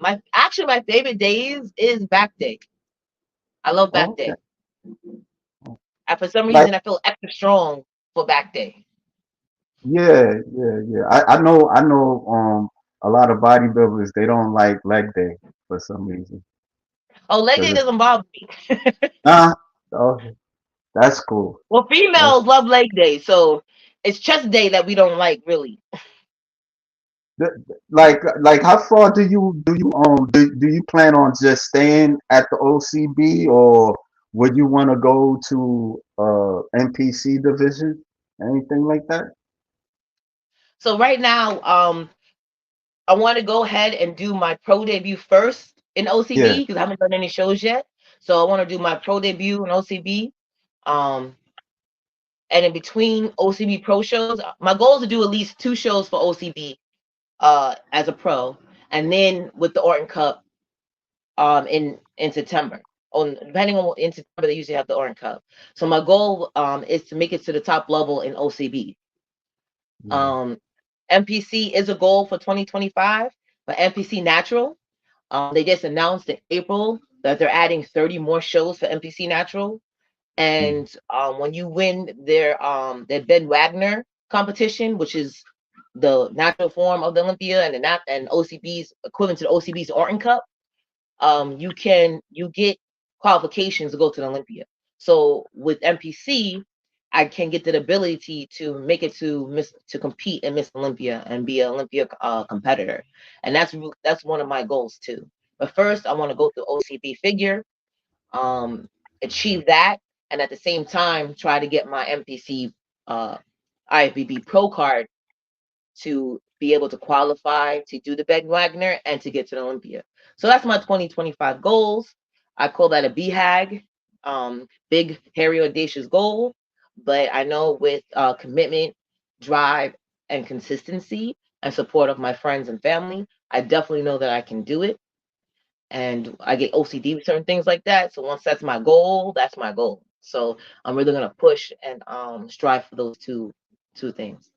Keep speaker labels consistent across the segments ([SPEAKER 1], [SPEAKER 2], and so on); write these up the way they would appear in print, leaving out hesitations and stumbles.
[SPEAKER 1] My favorite days is back day. I love back
[SPEAKER 2] Okay.
[SPEAKER 1] day. And for some
[SPEAKER 2] Like,
[SPEAKER 1] reason, I feel extra strong for back day.
[SPEAKER 2] yeah. I know, a lot of bodybuilders, they don't like leg day for some reason.
[SPEAKER 1] Oh, leg day
[SPEAKER 2] Cause it's,
[SPEAKER 1] doesn't bother me.
[SPEAKER 2] nah, oh, that's cool.
[SPEAKER 1] Well,
[SPEAKER 2] That's,
[SPEAKER 1] females love leg day, so it's chest day that we don't like really.
[SPEAKER 2] like how far do you plan on just staying at the OCB, or would you want to go to NPC division? Anything like that?
[SPEAKER 1] So right now, I want to go ahead and do my pro debut first in
[SPEAKER 2] Yeah.
[SPEAKER 1] OCB because I haven't done any shows yet. So I want to do my pro debut in OCB. Um, and in between OCB pro shows, my goal is to do at least 2 shows for OCB as a pro, and then with the Orton Cup in September. On depending on in September they usually have the Orton Cup. So my goal is to make it to the top level in OCB.
[SPEAKER 2] Yeah.
[SPEAKER 1] Um, NPC is a goal for 2025, but NPC Natural, they just announced in April that they're adding 30 more shows for NPC Natural.
[SPEAKER 2] Mm.
[SPEAKER 1] And when you win their Ben Wagner competition, which is the natural form of the Olympia and and OCB's equivalent to the OCB's Orton Cup, you get qualifications to go to the Olympia. So with NPC, I can get the ability to make it to compete in Miss Olympia and be an Olympia competitor, and that's one of my goals too. But first, I want to go through OCB figure, um, achieve that, and at the same time try to get my NPC uh, IFBB Pro card to be able to qualify to do the Ben Wagner and to get to the Olympia. So that's my 2025 goals. I call that a BHAG, big, hairy, audacious goal. But I know with commitment, drive, and consistency and support of my friends and family, I definitely know that I can do it. And I get OCD with certain things like that. So once that's my goal, that's my goal. So I'm really gonna push and strive for those two things.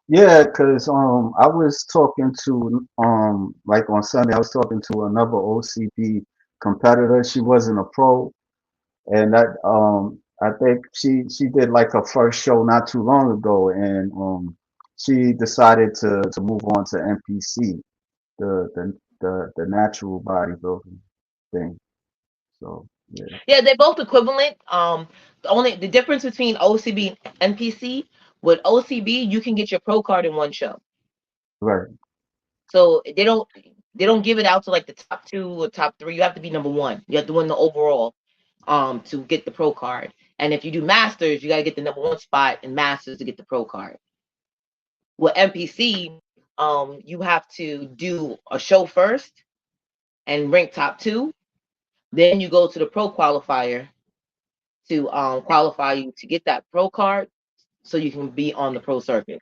[SPEAKER 2] Yeah, because I was talking to like on Sunday, I was talking to another OCB competitor. She wasn't a pro, and I think she did like her first show not too long ago, and she decided to move on to NPC, the natural bodybuilding thing. So yeah,
[SPEAKER 1] Yeah, they're both equivalent. The difference between OCB and NPC, with OCB you can get your pro card in one show.
[SPEAKER 2] right.
[SPEAKER 1] So they don't give it out to like the top two or top three. You have to be number one. You have to win the overall to get the pro card. And if you do masters, you got to get the number one spot in masters to get the pro card. With NPC, you have to do a show first and rank top two. Then you go to the pro qualifier to qualify you to get that pro card so you can be on the pro circuit.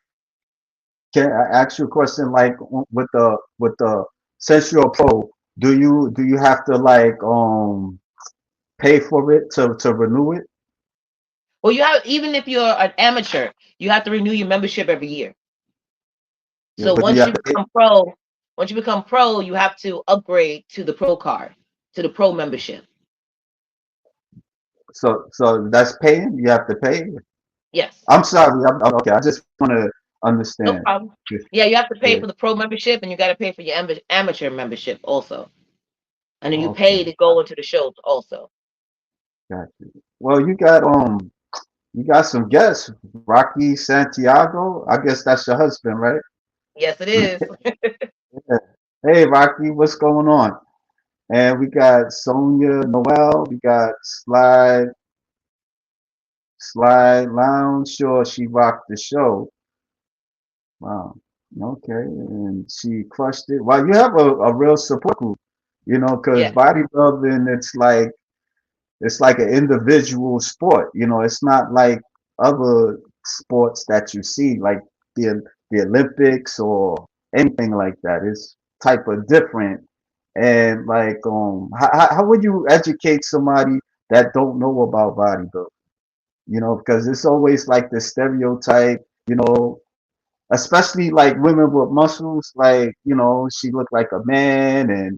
[SPEAKER 2] Can I ask you a question? Like with the since you're a pro, do you have to like pay for it to renew it?
[SPEAKER 1] Well, you have even if you're an amateur, you have to renew your membership every year.
[SPEAKER 2] Yeah,
[SPEAKER 1] So
[SPEAKER 2] but do you have to pay?
[SPEAKER 1] once you become pro, you have to upgrade to the pro card, to the pro membership.
[SPEAKER 2] So that's paying. You have to pay.
[SPEAKER 1] Yes,
[SPEAKER 2] I'm sorry. Okay. I just want to
[SPEAKER 1] no
[SPEAKER 2] understand.
[SPEAKER 1] problem.
[SPEAKER 2] Just-
[SPEAKER 1] Yeah, you have to pay
[SPEAKER 2] Yeah.
[SPEAKER 1] for the pro membership and you got to pay for your amateur membership also, and then you pay
[SPEAKER 2] Okay.
[SPEAKER 1] to go into the shows also.
[SPEAKER 2] Got you. Well, you got some guests. Rocky Santiago. I guess that's your husband, right?
[SPEAKER 1] Yes, it is.
[SPEAKER 2] Yeah. Hey, Rocky, what's going on? And we got Sonia Noel. We got Slide Lounge. Sure, she rocked the show. Wow. Okay. And she crushed it. Well, you have a real support group, because
[SPEAKER 1] Yes.
[SPEAKER 2] bodybuilding, it's like an individual sport. It's not like other sports that you see, like the Olympics or anything like that. It's type of different. And like, how would you educate somebody that don't know about bodybuilding? Because it's always like the stereotype, you know, especially like women with muscles, like, she looked like a man. And,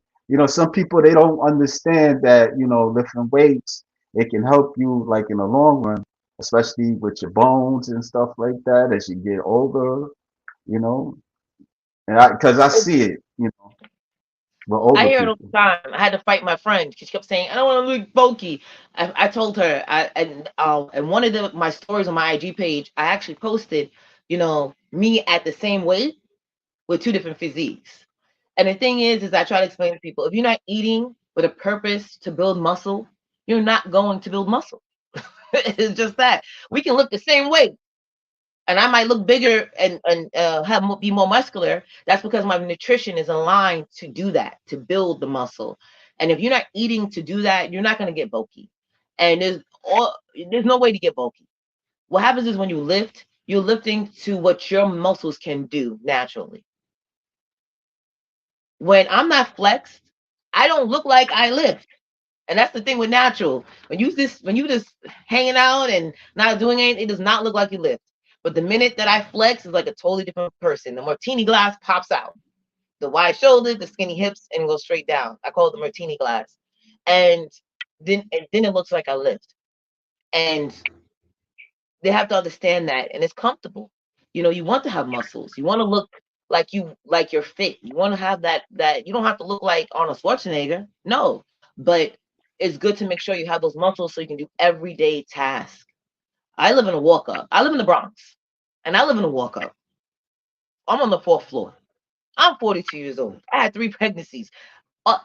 [SPEAKER 2] some people, they don't understand that, lifting weights, it can help you like in the long run, especially with your bones and stuff like that as you get older, you know. And because I see it, with
[SPEAKER 1] I
[SPEAKER 2] older
[SPEAKER 1] hear it all
[SPEAKER 2] people.
[SPEAKER 1] the time. I had to fight my friend because she kept saying, "I don't want to look bulky." I told her, and one of my stories on my IG page, I actually posted, me at the same weight with two different physiques. And the thing is I try to explain to people, if you're not eating with a purpose to build muscle, you're not going to build muscle. It's just that we can look the same way, and I might look bigger and be more muscular. That's because my nutrition is aligned to do that, to build the muscle. And if you're not eating to do that, you're not going to get bulky. And there's no way to get bulky. What happens is when you lift, you're lifting to what your muscles can do naturally. When I'm not flexed, I don't look like I lift. And that's the thing with natural. When you just hanging out and not doing anything, it does not look like you lift. But the minute that I flex, it's like a totally different person. The martini glass pops out. The wide shoulders, the skinny hips, and goes straight down. I call it the martini glass. And then it looks like I lift. And they have to understand that, and it's comfortable. You want to have muscles. You want to look like you're fit. You want to have that you don't have to look like Arnold Schwarzenegger. No, but it's good to make sure you have those muscles so you can do everyday tasks. I live in a walk up. I live in the Bronx, and I live in a walk up. I'm on the fourth floor. I'm 42 years old. I had three pregnancies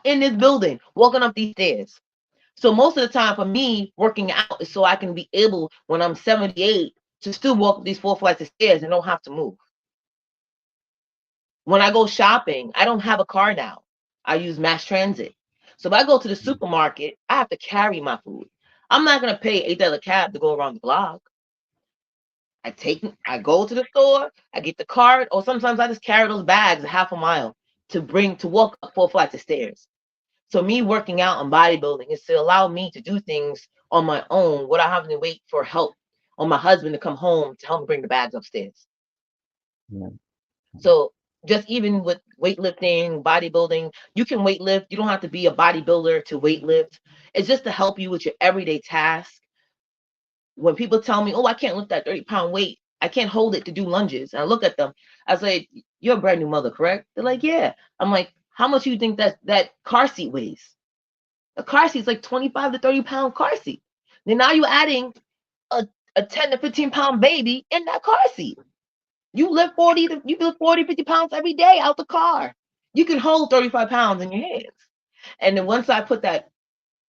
[SPEAKER 1] in this building, walking up these stairs. So most of the time for me, working out is so I can be able, when I'm 78, to still walk these four flights of stairs and don't have to move. When I go shopping, I don't have a car now. I use mass transit. So if I go to the supermarket, I have to carry my food. I'm not gonna pay $8 cab to go around the block. I go to the store, I get the cart, or sometimes I just carry those bags a half a mile to walk up four flights of stairs. So me working out and bodybuilding is to allow me to do things on my own without having to wait for help on my husband to come home to help me bring the bags upstairs.
[SPEAKER 2] Yeah.
[SPEAKER 1] So just even with weightlifting, bodybuilding, you can weightlift. You don't have to be a bodybuilder to weightlift. It's just to help you with your everyday task. When people tell me, "Oh, I can't lift that 30-pound weight. I can't hold it to do lunges," and I look at them, I say, "You're a brand new mother, correct?" They're like, "Yeah." I'm like, "How much do you think that car seat weighs?" A car seat is like 25 to 30-pound car seat. Then now you're adding a 10 to 15-pound baby in that car seat. You lift 40, 50 pounds every day out the car. You can hold 35 pounds in your hands. And then once I put that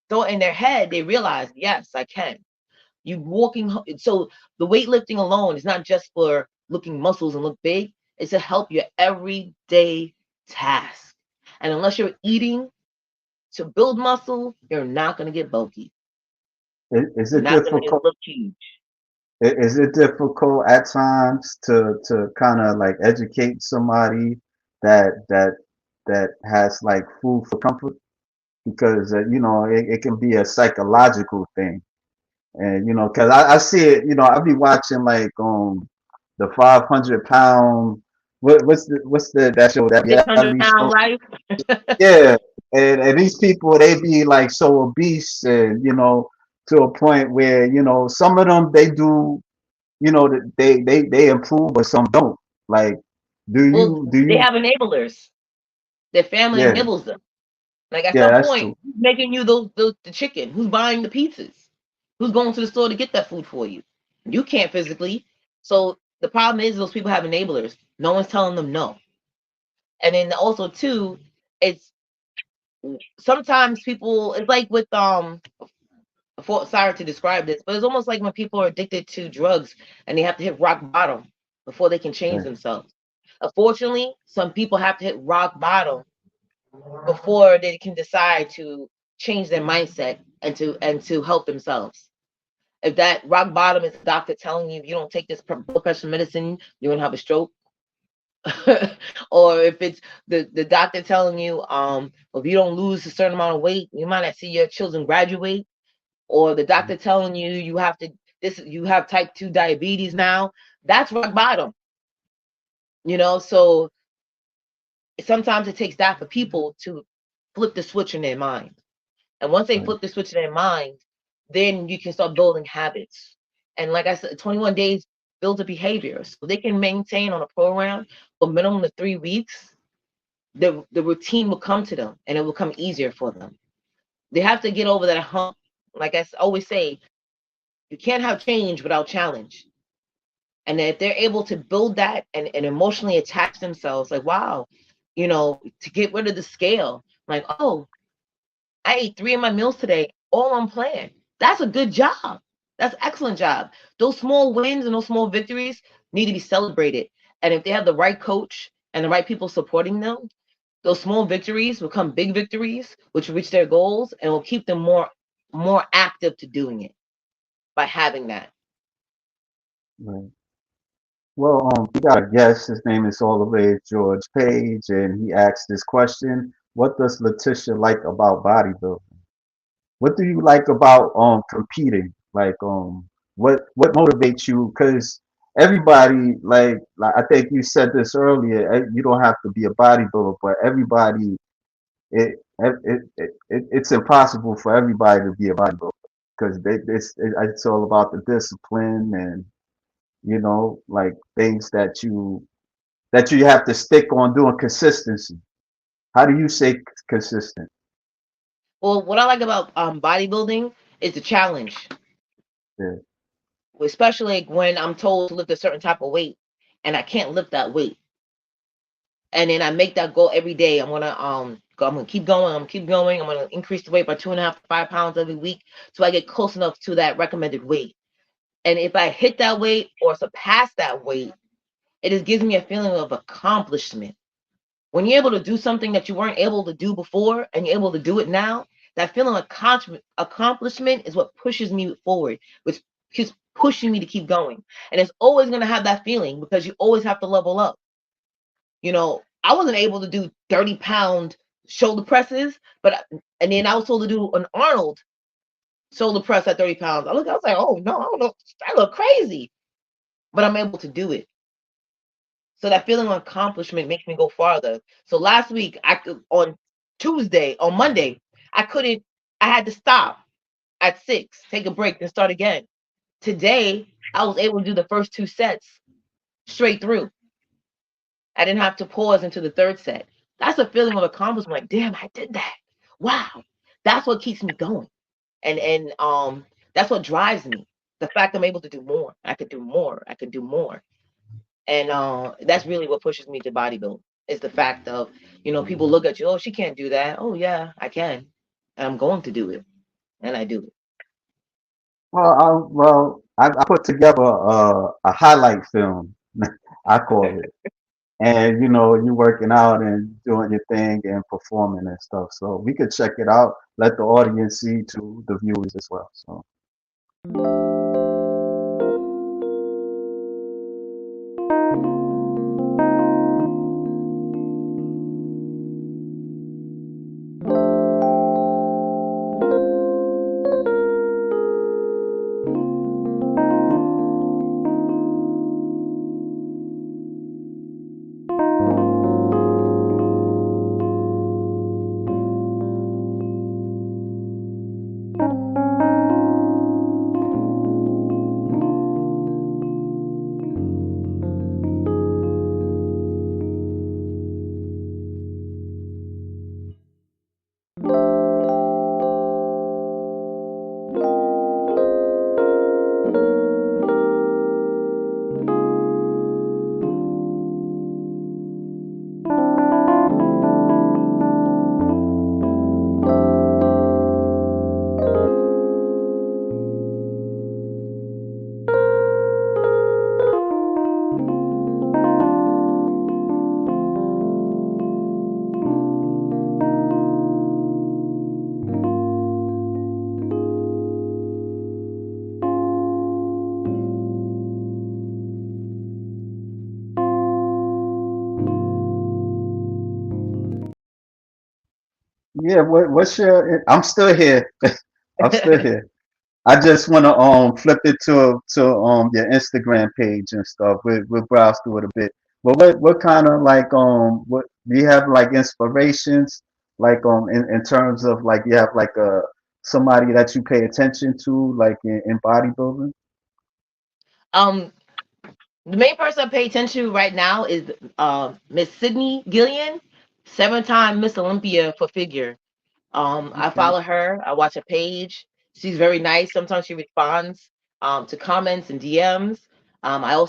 [SPEAKER 1] thought in their head, they realize, yes, I can. You walking, so the weightlifting alone is not just for looking muscles and look big, it's to help your everyday task. And unless you're eating to build muscle, you're not going to get bulky.
[SPEAKER 2] Is
[SPEAKER 1] You're
[SPEAKER 2] it
[SPEAKER 1] not going to
[SPEAKER 2] difficult?
[SPEAKER 1] look huge.
[SPEAKER 2] Is it difficult at times to kind of like educate somebody that has like food for comfort? Because it can be a psychological thing. And because I see it, I be watching like the 500 pound, what's the that show, that reality
[SPEAKER 1] 600
[SPEAKER 2] show?
[SPEAKER 1] pound life.
[SPEAKER 2] Yeah, and these people, they be like so obese, and to a point where some of them, they do, they improve, but some don't. Like, do
[SPEAKER 1] Well,
[SPEAKER 2] you do
[SPEAKER 1] they
[SPEAKER 2] you?
[SPEAKER 1] have enablers. Their family
[SPEAKER 2] Yeah,
[SPEAKER 1] enables them. Like at
[SPEAKER 2] yeah,
[SPEAKER 1] some
[SPEAKER 2] that's
[SPEAKER 1] point,
[SPEAKER 2] true.
[SPEAKER 1] who's making you the chicken? Who's buying the pizzas? Who's going to the store to get that food for you? You can't physically. So the problem is those people have enablers. No one's telling them no. And then also too, it's sometimes people. It's like with sorry to describe this, but it's almost like when people are addicted to drugs and they have to hit rock bottom before they can change
[SPEAKER 2] Right.
[SPEAKER 1] themselves. Unfortunately, some people have to hit rock bottom before they can decide to change their mindset and to help themselves. If that rock bottom is a doctor telling you if you don't take this blood pressure medicine, you're gonna have a stroke, or if it's the doctor telling you if you don't lose a certain amount of weight, you might not see your children graduate, or the doctor telling you you have type 2 diabetes now, that's rock bottom. So sometimes it takes that for people to flip the switch in their mind. And once they
[SPEAKER 2] Right.
[SPEAKER 1] flip the switch in their mind, then you can start building habits. And like I said, 21 days builds a behavior. So they can maintain on a program for minimum of 3 weeks. The routine will come to them and it will come easier for them. They have to get over that hump. Like I always say, you can't have change without challenge. And if they're able to build that and emotionally attach themselves, like, wow, to get rid of the scale, like, oh, I ate 3 of my meals today, all on plan. That's a good job. That's an excellent job. Those small wins and those small victories need to be celebrated. And if they have the right coach and the right people supporting them, those small victories become big victories, which reach their goals and will keep them more active to doing it by having that.
[SPEAKER 2] Right. Well, we got a guest. His name is all the way George Page, and he asked this question: what does Letitia like about bodybuilding? What do you like about competing? Like what motivates you? Because everybody like I think you said this earlier. You don't have to be a bodybuilder, but everybody it's impossible for everybody to be a bodybuilder because it's all about the discipline and like things that you have to stick on doing consistency. How do you say consistent?
[SPEAKER 1] Well, what I like about bodybuilding is the challenge,
[SPEAKER 2] Yeah,
[SPEAKER 1] especially when I'm told to lift a certain type of weight and I can't lift that weight. And then I make that goal every day. I'm gonna keep going. I'm gonna keep going. I'm gonna increase the weight by 2.5 to 5 pounds every week so I get close enough to that recommended weight. And if I hit that weight or surpass that weight, it just gives me a feeling of accomplishment. When you're able to do something that you weren't able to do before and you're able to do it now, that feeling of accomplishment is what pushes me forward, which keeps pushing me to keep going. And it's always going to have that feeling because you always have to level up. I wasn't able to do 30-pound shoulder presses, and then I was told to do an Arnold shoulder press at 30 pounds. I was like, oh no, I don't know, I look crazy, but I'm able to do it. So that feeling of accomplishment makes me go farther. So last week, on Monday, I couldn't, I had to stop at 6, take a break, then start again. Today, I was able to do the first 2 sets straight through. I didn't have to pause into the third set. That's a feeling of accomplishment. Like, damn, I did that. Wow. That's what keeps me going. And that's what drives me. The fact I'm able to do more. I could do more. I could do more. And that's really what pushes me to bodybuilding is the fact of, people look at you, oh, she can't do that. Oh yeah, I can. And I'm going to do it. And I do
[SPEAKER 2] I put together a highlight film. I call it, and you're working out and doing your thing and performing and stuff. So we could check it out. Let the audience see to the viewers as well. So. Yeah, what's your? I'm still here. I'm still
[SPEAKER 1] it.
[SPEAKER 2] here. I just want to flip it to your Instagram page and stuff. We'll browse through it a bit. But what kind of like what do you have like inspirations like in terms of like you have like somebody that you pay attention to like in bodybuilding?
[SPEAKER 1] Um, the main person I pay attention to right now is Miss Sydney Gillian, 7-time Miss Olympia for figure. I
[SPEAKER 2] Okay.
[SPEAKER 1] follow her. I watch her page. She's very nice. Sometimes she responds to comments and DMs. I also